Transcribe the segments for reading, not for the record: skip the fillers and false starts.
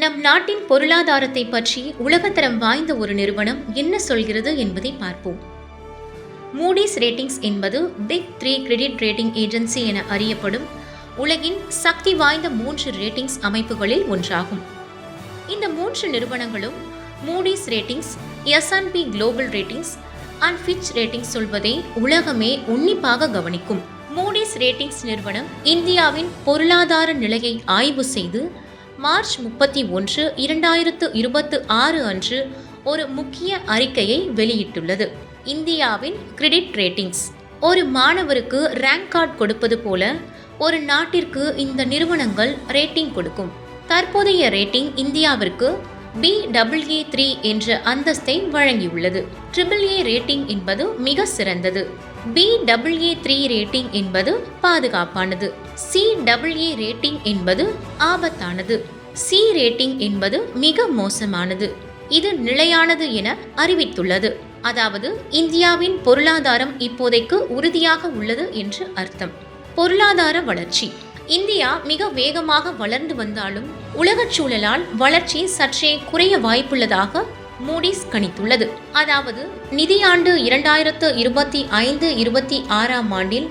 நம் நாட்டின் பொருளாதாரத்தை பற்றி உலகத்தரம் வாய்ந்த ஒரு நிறுவனம் என்ன சொல்கிறது என்பதை பார்ப்போம். மூடிஸ் ரேட்டிங்ஸ் என்பது பிக் 3 கிரெடிட் ரேட்டிங் ஏஜென்சி என அறியப்படும் உலகின் சக்தி வாய்ந்த 3 ரேட்டிங்ஸ் அமைப்புகளில் ஒன்றாகும். இந்த 3 நிறுவனங்களும் Moody's ratings, S&P global ratings and Fitch ratings சொல்வதை உலகமே உன்னிப்பாக கவனிக்கும். மூடிஸ் ரேட்டிங்ஸ் நிறுவனம் இந்தியாவின் பொருளாதார நிலையை ஆய்வு செய்து மார்ச் 31, 2026 அன்று ஒரு முக்கிய அறிக்கையை வெளியிட்டுள்ளது. இந்தியாவின் கிரெடிட் ரேட்டிங்ஸ். ஒரு மாணவருக்கு ரேங்க் கார்டு கொடுப்பது போல ஒரு நாட்டிற்கு இந்த நிறுவனங்கள் ரேட்டிங் கொடுக்கும். தற்போதைய ரேட்டிங் இந்தியாவிற்கு Baa3 என்ற அந்தஸ்தை வழங்கியுள்ளது. AAA ரேட்டிங் என்பது மிக சிறந்தது. Baa3 ரேட்டிங் என்பது பாதுகாப்பானது. Caa ரேட்டிங் என்பது ஆபத்தானது. C ரேட்டிங் என்பது மிக மோசமானது. இது நிலையானது என அறிவித்துள்ளது. அதாவது இந்தியாவின் பொருளாதாரம் இப்போதைக்கு உறுதியாக உள்ளது என்று அர்த்தம். பொருளாதார வளர்ச்சி. இந்தியா மிக வேகமாக வளர்ந்து வந்தாலும் உலகச் சூழலால் வளர்ச்சி சற்றே குறைய வாய்ப்புள்ளதாக மூடிஸ் கணித்துள்ளது. அதாவது நிதியாண்டு 2025-26 ஆண்டில்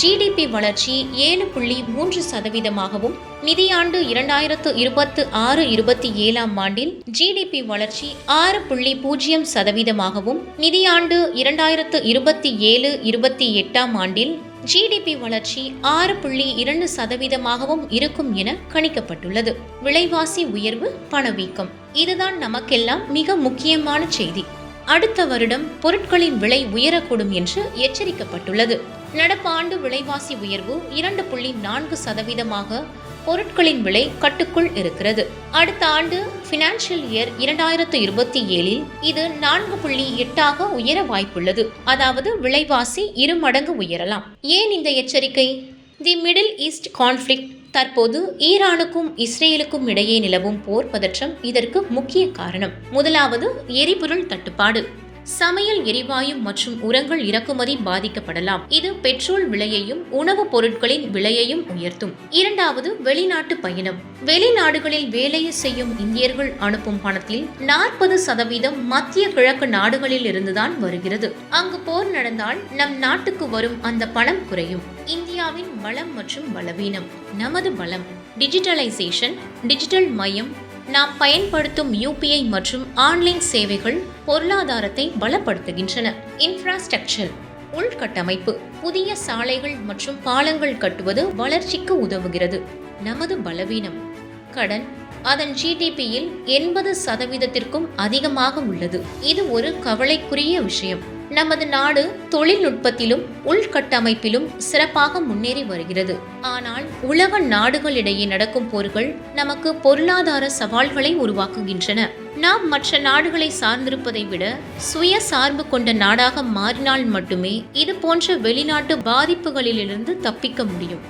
ஜிடிபி வளர்ச்சி 7.3%, நிதியாண்டு 2026-27 ஆண்டில் ஜிடிபி வளர்ச்சி 6.0%, நிதியாண்டு 2027-28 ஆண்டில் ஜிடிபி வளர்ச்சி 6.2% இருக்கும் என கணிக்கப்பட்டுள்ளது. விலைவாசி உயர்வு, பணவீக்கம். இதுதான் நமக்கெல்லாம் மிக முக்கியமான செய்தி. அடுத்த வருடம் பொருட்களின் விலை உயரக்கூடும் என்று எச்சரிக்கப்பட்டுள்ளது. நடப்பாண்டு விலைவாசி உயர்வு 2.4%, பொருட்களின் விலை கட்டுக்குள் இருக்கிறது. அடுத்த ஆண்டு ஃபினான்ஷியல் இயர் 2027 இது 4.8 உயர வாய்ப்புள்ளது. அதாவது விலைவாசி 2 மடங்கு உயரலாம். ஏன் இந்த எச்சரிக்கை? The Middle East conflict. தற்போது ஈரானுக்கும் இஸ்ரேலுக்கும் இடையே நிலவும் போர் பதற்றம் இதற்கு முக்கிய காரணம். முதலாவது எரிபொருள் தட்டுப்பாடு. சமையல் எரிவாயு மற்றும் உரங்கள் இறக்குமதி பாதிக்கப்படலாம். இது பெட்ரோல் விலையையும் உணவுப் பொருட்களின் விலையையும் உயர்த்தும். இரண்டாவது வெளிநாட்டு பயணம். வெளிநாடுகளில் வேலை செய்யும் இந்தியர்கள் அனுப்பும் பணத்தில் 40% மத்திய கிழக்கு நாடுகளில் இருந்துதான் வருகிறது. அங்கு போர் நடந்தால் நம் நாட்டுக்கு வரும் அந்த பணம் குறையும். இந்தியாவின் பலம் மற்றும் பலவீனம். நமது பலம் டிஜிட்டலைசேஷன், டிஜிட்டல் மயம். நாம் பயன்படுத்தும் UPI மற்றும் ஆன்லைன் சேவைகள் பொருளாதாரத்தை பலப்படுத்துகின்றன. இன்ஃப்ராஸ்ட்ரக்சர், உள்கட்டமைப்பு. புதிய சாலைகள் மற்றும் பாலங்கள் கட்டுவது வளர்ச்சிக்கு உதவுகிறது. நமது பலவீனம் கடன். அதன் ஜிடிபியில் 80%க்கும் அதிகமாக உள்ளது. இது ஒரு கவலைக்குரிய விஷயம். நமது நாடு தொழில்நுட்பத்திலும் உள்கட்டமைப்பிலும் சிறப்பாக முன்னேறி வருகிறது. ஆனால் உலக நாடுகளிடையே நடக்கும் போர்கள் நமக்கு பொருளாதார சவால்களை உருவாக்குகின்றன. நாம் மற்ற நாடுகளை சார்ந்திருப்பதை விட சுய சார்பு கொண்ட நாடாக மாறினால் மட்டுமே இது போன்ற வெளிநாட்டு பாதிப்புகளிலிருந்து தப்பிக்க முடியும்.